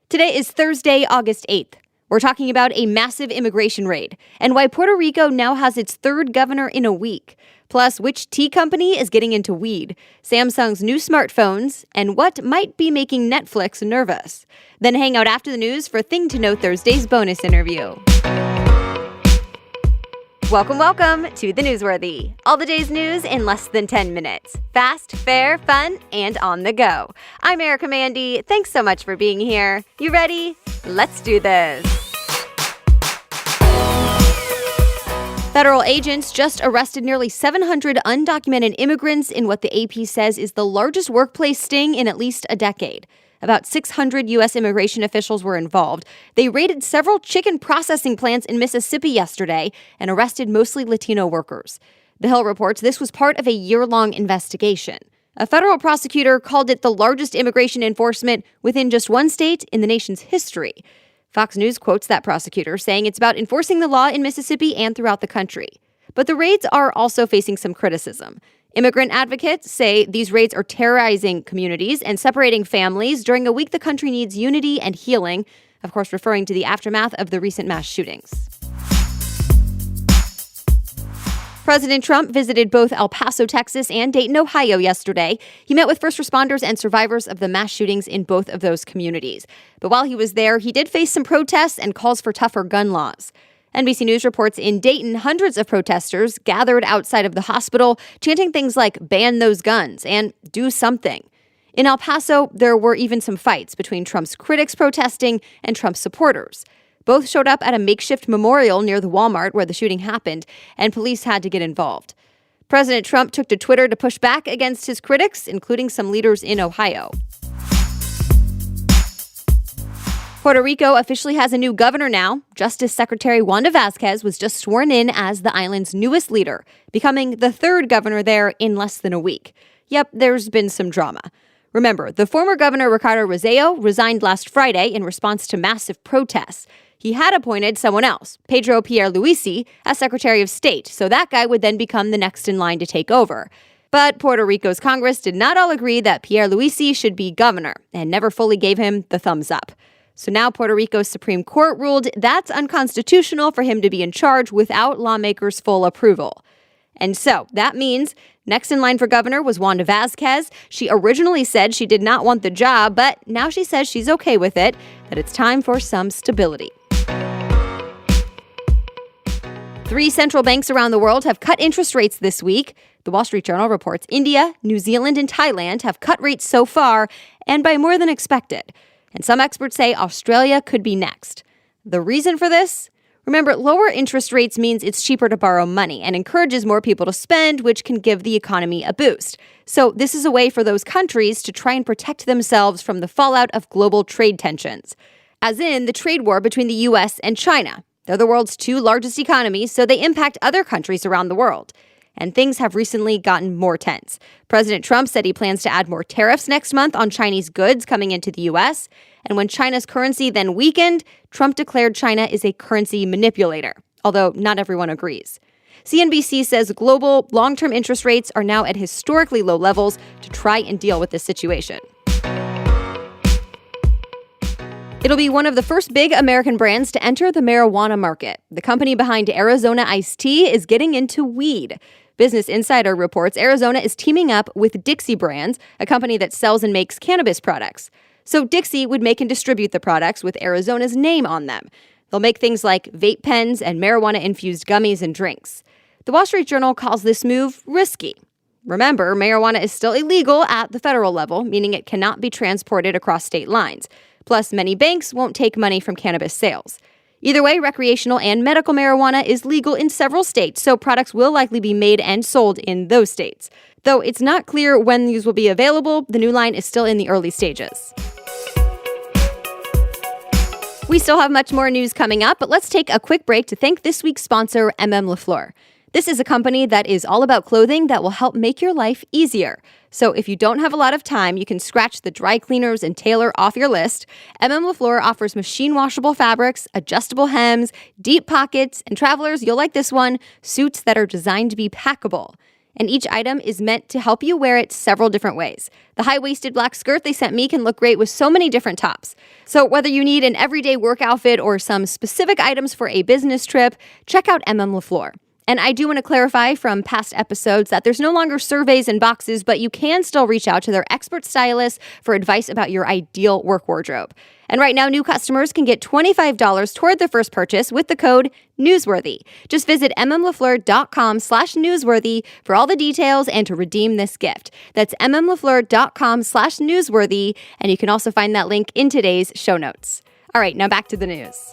Today is Thursday, August 8th. We're talking about a massive immigration raid and why Puerto Rico now has its third governor in a week. Plus, which tea company is getting into weed, Samsung's new smartphones, and what might be making Netflix nervous. Then hang out after the news for Thing to Know Thursday's bonus interview. Welcome to The Newsworthy. All the day's news in less than 10 minutes. Fast, fair, fun, and on the go. I'm Erica Mandy. Thanks so much for being here. You ready? Let's do this. Federal agents just arrested nearly 700 undocumented immigrants in what the AP says is the largest workplace sting in at least a decade. About 600 U.S. immigration officials were involved. They raided several chicken processing plants in Mississippi yesterday and arrested mostly Latino workers. The Hill reports this was part of a year-long investigation. A federal prosecutor called it the largest immigration enforcement within just one state in the nation's history. Fox News quotes that prosecutor, saying it's about enforcing the law in Mississippi and throughout the country. But the raids are also facing some criticism. Immigrant advocates say these raids are terrorizing communities and separating families during a week the country needs unity and healing, of course referring to the aftermath of the recent mass shootings. President Trump visited both El Paso, Texas and Dayton, Ohio yesterday. He met with first responders and survivors of the mass shootings in both of those communities. But while he was there, he did face some protests and calls for tougher gun laws. NBC News reports in Dayton, hundreds of protesters gathered outside of the hospital, chanting things like "ban those guns" and "do something." In El Paso, there were even some fights between Trump's critics protesting and Trump's supporters. Both showed up at a makeshift memorial near the Walmart where the shooting happened, and police had to get involved. President Trump took to Twitter to push back against his critics, including some leaders in Ohio. Puerto Rico officially has a new governor now. Justice Secretary Wanda Vazquez was just sworn in as the island's newest leader, becoming the third governor there in less than a week. Yep, there's been some drama. Remember, the former governor Ricardo Rossello resigned last Friday in response to massive protests. He had appointed someone else, Pedro Pierluisi, as Secretary of State, so that guy would then become the next in line to take over. But Puerto Rico's Congress did not all agree that Pierluisi should be governor and never fully gave him the thumbs up. So now Puerto Rico's Supreme Court ruled that's unconstitutional for him to be in charge without lawmakers' full approval. And so that means next in line for governor was Wanda Vazquez. She originally said she did not want the job, but now she says she's okay with it, that it's time for some stability. 3 central banks around the world have cut interest rates this week. The Wall Street Journal reports India, New Zealand, and Thailand have cut rates so far, and by more than expected. And some experts say Australia could be next. The reason for this? Remember, lower interest rates means it's cheaper to borrow money and encourages more people to spend, which can give the economy a boost. So this is a way for those countries to try and protect themselves from the fallout of global trade tensions, as in the trade war between the U.S. and China. They're the world's 2 largest economies, so they impact other countries around the world. And things have recently gotten more tense. President Trump said he plans to add more tariffs next month on Chinese goods coming into the U.S. And when China's currency then weakened, Trump declared China is a currency manipulator, although not everyone agrees. CNBC says global long-term interest rates are now at historically low levels to try and deal with this situation. It'll be one of the first big American brands to enter the marijuana market. The company behind Arizona Iced Tea is getting into weed. Business Insider reports Arizona is teaming up with Dixie Brands, a company that sells and makes cannabis products. So Dixie would make and distribute the products with Arizona's name on them. They'll make things like vape pens and marijuana-infused gummies and drinks. The Wall Street Journal calls this move risky. Remember, marijuana is still illegal at the federal level, meaning it cannot be transported across state lines. Plus, many banks won't take money from cannabis sales. Either way, recreational and medical marijuana is legal in several states, so products will likely be made and sold in those states. Though it's not clear when these will be available, the new line is still in the early stages. We still have much more news coming up, but let's take a quick break to thank this week's sponsor, MM LaFleur. This is a company that is all about clothing that will help make your life easier. So if you don't have a lot of time, you can scratch the dry cleaners and tailor off your list. MM LaFleur offers machine washable fabrics, adjustable hems, deep pockets, and travelers, you'll like this one, suits that are designed to be packable. And each item is meant to help you wear it several different ways. The high-waisted black skirt they sent me can look great with so many different tops. So whether you need an everyday work outfit or some specific items for a business trip, check out MM LaFleur. And I do want to clarify from past episodes that there's no longer surveys and boxes, but you can still reach out to their expert stylists for advice about your ideal work wardrobe. And right now, new customers can get $25 toward their first purchase with the code Newsworthy. Just visit mmlafleur.com/newsworthy for all the details and to redeem this gift. That's mmlafleur.com/newsworthy, and you can also find that link in today's show notes. All right, now back to the news.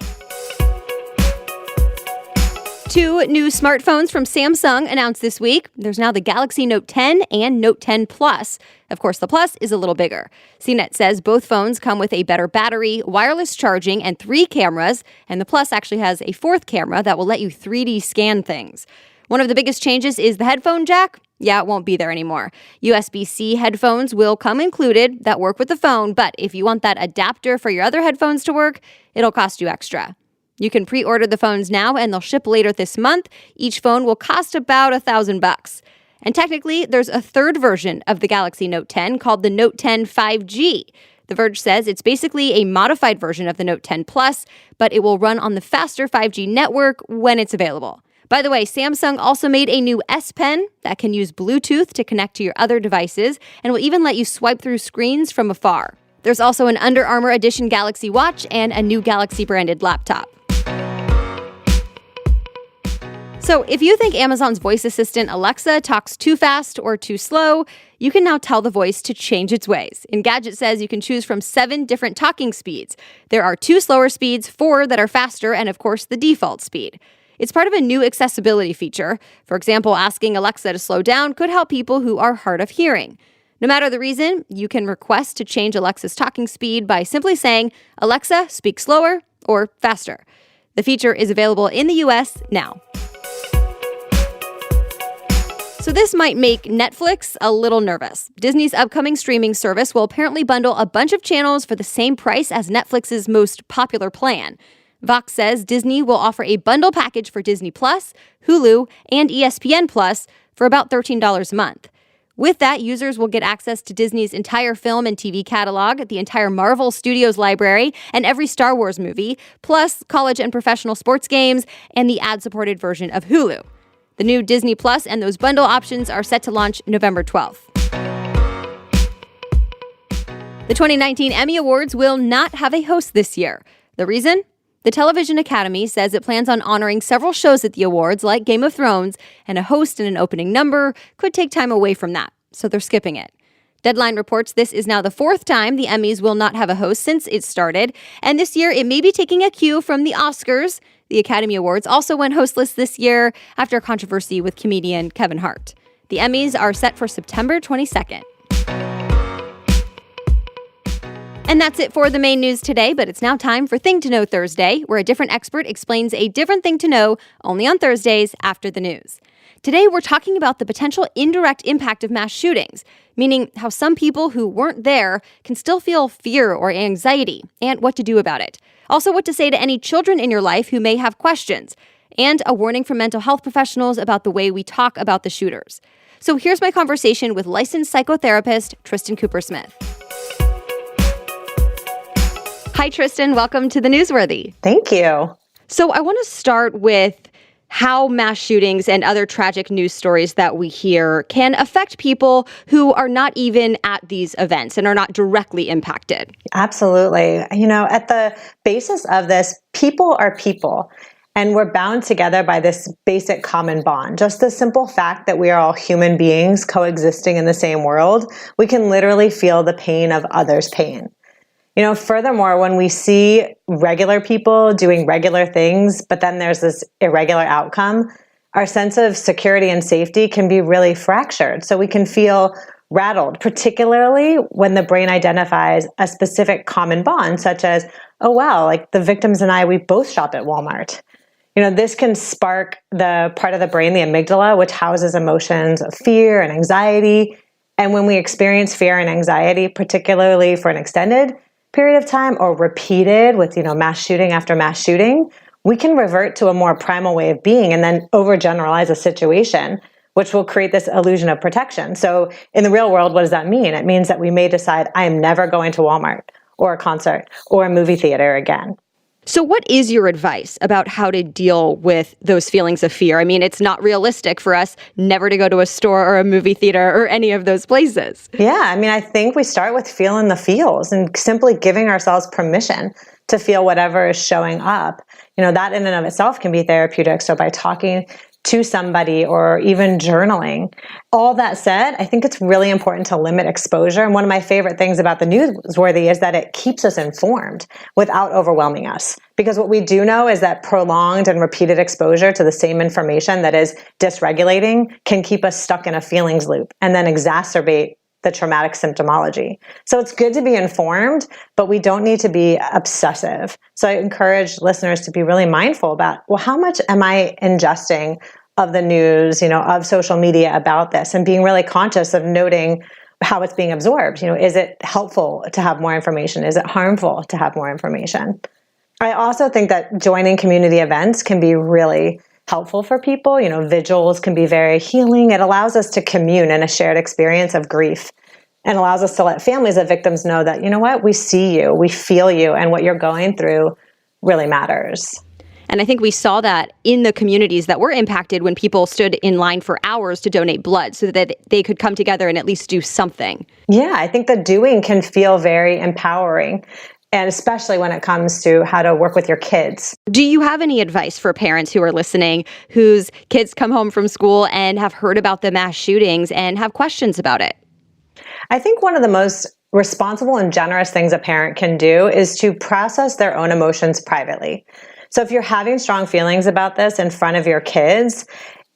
2 new smartphones from Samsung announced this week. There's now the Galaxy Note 10 and Note 10 Plus. Of course, the Plus is a little bigger. CNET says both phones come with a better battery, wireless charging, and 3 cameras, and the Plus actually has a 4th camera that will let you 3D scan things. One of the biggest changes is the headphone jack. Yeah, it won't be there anymore. USB-C headphones will come included that work with the phone, but if you want that adapter for your other headphones to work, it'll cost you extra. You can pre-order the phones now and they'll ship later this month. Each phone will cost about $1,000. And technically, there's a third version of the Galaxy Note 10 called the Note 10 5G. The Verge says it's basically a modified version of the Note 10 Plus, but it will run on the faster 5G network when it's available. By the way, Samsung also made a new S Pen that can use Bluetooth to connect to your other devices and will even let you swipe through screens from afar. There's also an Under Armour Edition Galaxy Watch and a new Galaxy-branded laptop. So if you think Amazon's voice assistant Alexa talks too fast or too slow, you can now tell the voice to change its ways. Engadget says you can choose from 7 different talking speeds. There are 2 slower speeds, 4 that are faster, and of course the default speed. It's part of a new accessibility feature. For example, asking Alexa to slow down could help people who are hard of hearing. No matter the reason, you can request to change Alexa's talking speed by simply saying, "Alexa, speak slower," or faster. The feature is available in the US now. So this might make Netflix a little nervous. Disney's upcoming streaming service will apparently bundle a bunch of channels for the same price as Netflix's most popular plan. Vox says Disney will offer a bundle package for Disney Plus, Hulu, and ESPN Plus for about $13 a month. With that, users will get access to Disney's entire film and TV catalog, the entire Marvel Studios library, and every Star Wars movie, plus college and professional sports games, and the ad-supported version of Hulu. The new Disney Plus and those bundle options are set to launch November 12th. The 2019 Emmy Awards will not have a host this year. The reason? The Television Academy says it plans on honoring several shows at the awards, like Game of Thrones, and a host and an opening number could take time away from that, so they're skipping it. Deadline reports this is now the 4th time the Emmys will not have a host since it started, and this year it may be taking a cue from the Oscars. The Academy Awards also went hostless this year after a controversy with comedian Kevin Hart. The Emmys are set for September 22nd. And that's it for the main news today, but it's now time for Thing to Know Thursday, where a different expert explains a different thing to know only on Thursdays after the news. Today, we're talking about the potential indirect impact of mass shootings, meaning how some people who weren't there can still feel fear or anxiety, and what to do about it. Also, what to say to any children in your life who may have questions, and a warning from mental health professionals about the way we talk about the shooters. So here's my conversation with licensed psychotherapist Tristan Coopersmith. Hi, Tristan. Welcome to the Newsworthy. Thank you. So I want to start with how mass shootings and other tragic news stories that we hear can affect people who are not even at these events and are not directly impacted. Absolutely. You know, at the basis of this, people are people, and we're bound together by this basic common bond. Just the simple fact that we are all human beings coexisting in the same world, we can literally feel the pain of others' pain. You know, furthermore, when we see regular people doing regular things, but then there's this irregular outcome, our sense of security and safety can be really fractured. So we can feel rattled, particularly when the brain identifies a specific common bond, such as, oh, wow, like the victims and I, we both shop at Walmart. You know, this can spark the part of the brain, the amygdala, which houses emotions of fear and anxiety. And when we experience fear and anxiety, particularly for an extended period of time or repeated with, mass shooting after mass shooting, we can revert to a more primal way of being and then overgeneralize a situation, which will create this illusion of protection. So in the real world, what does that mean? It means that we may decide, I am never going to Walmart or a concert or a movie theater again. So what is your advice about how to deal with those feelings of fear? I mean, it's not realistic for us never to go to a store or a movie theater or any of those places. Yeah, I mean, I think we start with feeling the feels and simply giving ourselves permission to feel whatever is showing up. That in and of itself can be therapeutic. So by talking to somebody or even journaling. All that said, I think it's really important to limit exposure. And one of my favorite things about the newsworthy is that it keeps us informed without overwhelming us. Because what we do know is that prolonged and repeated exposure to the same information that is dysregulating can keep us stuck in a feelings loop and then exacerbate the traumatic symptomology. So it's good to be informed, but we don't need to be obsessive. So I encourage listeners to be really mindful about, well, how much am I ingesting of the news, of social media about this, and being really conscious of noting how it's being absorbed. Is it helpful to have more information? Is it harmful to have more information? I also think that joining community events can be really helpful for people. Vigils can be very healing. It allows us to commune in a shared experience of grief and allows us to let families of victims know that, we see you, we feel you, and what you're going through really matters. And I think we saw that in the communities that were impacted when people stood in line for hours to donate blood so that they could come together and at least do something. Yeah, I think the doing can feel very empowering. And especially when it comes to how to work with your kids. Do you have any advice for parents who are listening whose kids come home from school and have heard about the mass shootings and have questions about it? I think one of the most responsible and generous things a parent can do is to process their own emotions privately. So if you're having strong feelings about this in front of your kids,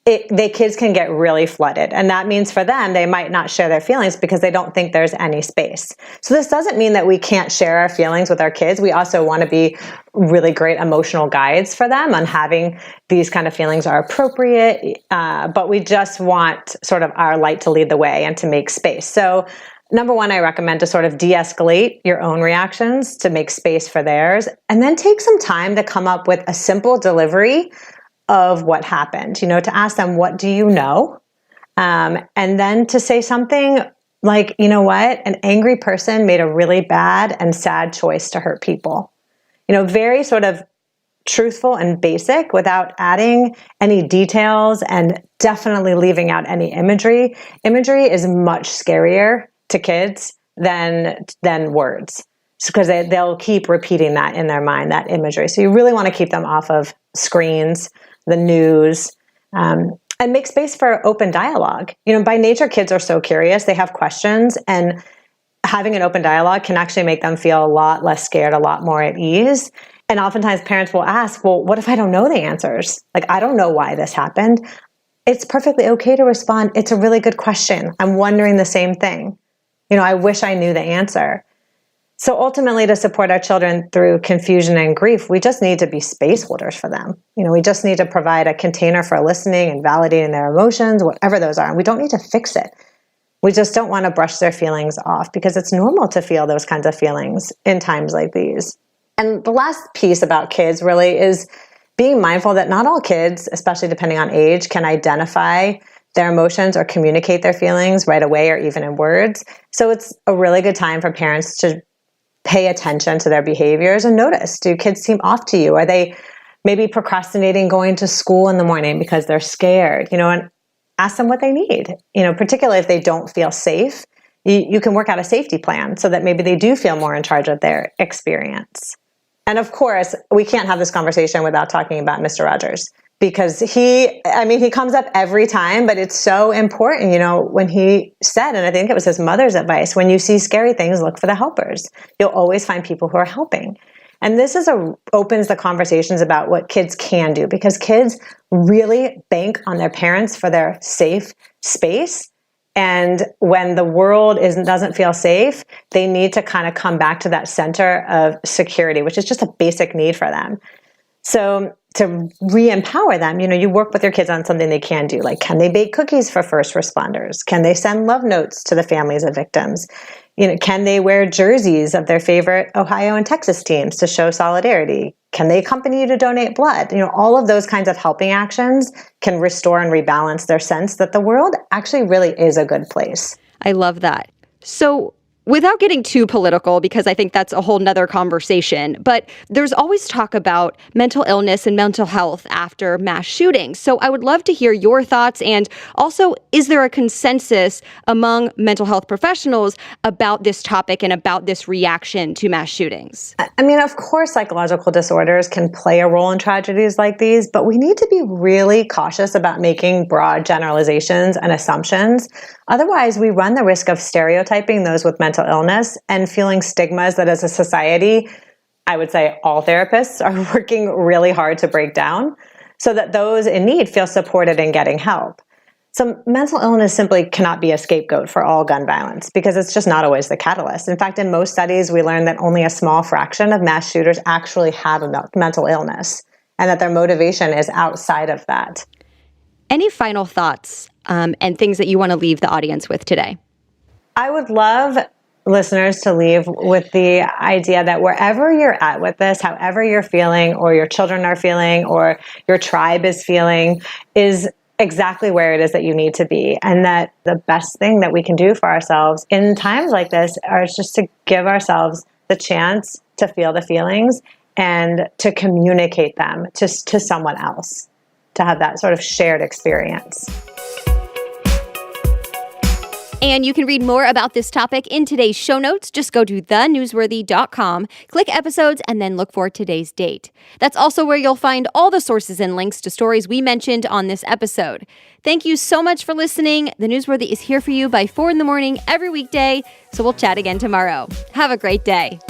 the kids can get really flooded. And that means for them, they might not share their feelings because they don't think there's any space. So this doesn't mean that we can't share our feelings with our kids. We also want to be really great emotional guides for them on having these kind of feelings are appropriate. But we just want sort of our light to lead the way and to make space. So number one, I recommend to sort of de-escalate your own reactions to make space for theirs. And then take some time to come up with a simple delivery of what happened, to ask them, what do you know? And then to say something like, what? An angry person made a really bad and sad choice to hurt people. Very sort of truthful and basic without adding any details and definitely leaving out any imagery. Imagery is much scarier to kids than words. Because they'll keep repeating that in their mind, that imagery. So you really want to keep them off of screens, the news, and make space for open dialogue. By nature, kids are so curious. They have questions, and having an open dialogue can actually make them feel a lot less scared, a lot more at ease. And oftentimes parents will ask, well, what if I don't know the answers? Like, I don't know why this happened. It's perfectly okay to respond. It's a really good question. I'm wondering the same thing. I wish I knew the answer. So ultimately, to support our children through confusion and grief, we just need to be space holders for them. We just need to provide a container for listening and validating their emotions, whatever those are. And we don't need to fix it. We just don't want to brush their feelings off because it's normal to feel those kinds of feelings in times like these. And the last piece about kids really is being mindful that not all kids, especially depending on age, can identify their emotions or communicate their feelings right away or even in words. So it's a really good time for parents to pay attention to their behaviors and notice, do kids seem off to you? Are they maybe procrastinating going to school in the morning because they're scared? And ask them what they need, particularly if they don't feel safe. You can work out a safety plan so that maybe they do feel more in charge of their experience. And of course, we can't have this conversation without talking about Mr. Rogers, because he comes up every time, but it's so important, when he said, and I think it was his mother's advice, when you see scary things, look for the helpers. You'll always find people who are helping. And this opens the conversations about what kids can do, because kids really bank on their parents for their safe space. And when the world doesn't feel safe, they need to kind of come back to that center of security, which is just a basic need for them. So to re-empower them, you work with your kids on something they can do, like can they bake cookies for first responders? Can they send love notes to the families of victims? Can they wear jerseys of their favorite Ohio and Texas teams to show solidarity? Can they accompany you to donate blood? All of those kinds of helping actions can restore and rebalance their sense that the world actually really is a good place. I love that. So without getting too political, because I think that's a whole nother conversation, but there's always talk about mental illness and mental health after mass shootings. So I would love to hear your thoughts. And also, is there a consensus among mental health professionals about this topic and about this reaction to mass shootings? I mean, of course, psychological disorders can play a role in tragedies like these, but we need to be really cautious about making broad generalizations and assumptions. Otherwise, we run the risk of stereotyping those with mental illness and feeling stigmas that as a society, I would say all therapists are working really hard to break down so that those in need feel supported in getting help. So mental illness simply cannot be a scapegoat for all gun violence because it's just not always the catalyst. In fact, in most studies, we learned that only a small fraction of mass shooters actually have a mental illness and that their motivation is outside of that. Any final thoughts and things that you want to leave the audience with today? I would love listeners to leave with the idea that wherever you're at with this, however you're feeling, or your children are feeling, or your tribe is feeling, is exactly where it is that you need to be. And that the best thing that we can do for ourselves in times like this is just to give ourselves the chance to feel the feelings and to communicate them to someone else, to have that sort of shared experience. And you can read more about this topic in today's show notes. Just go to thenewsworthy.com, click episodes, and then look for today's date. That's also where you'll find all the sources and links to stories we mentioned on this episode. Thank you so much for listening. The Newsworthy is here for you by 4 a.m. every weekday, so we'll chat again tomorrow. Have a great day.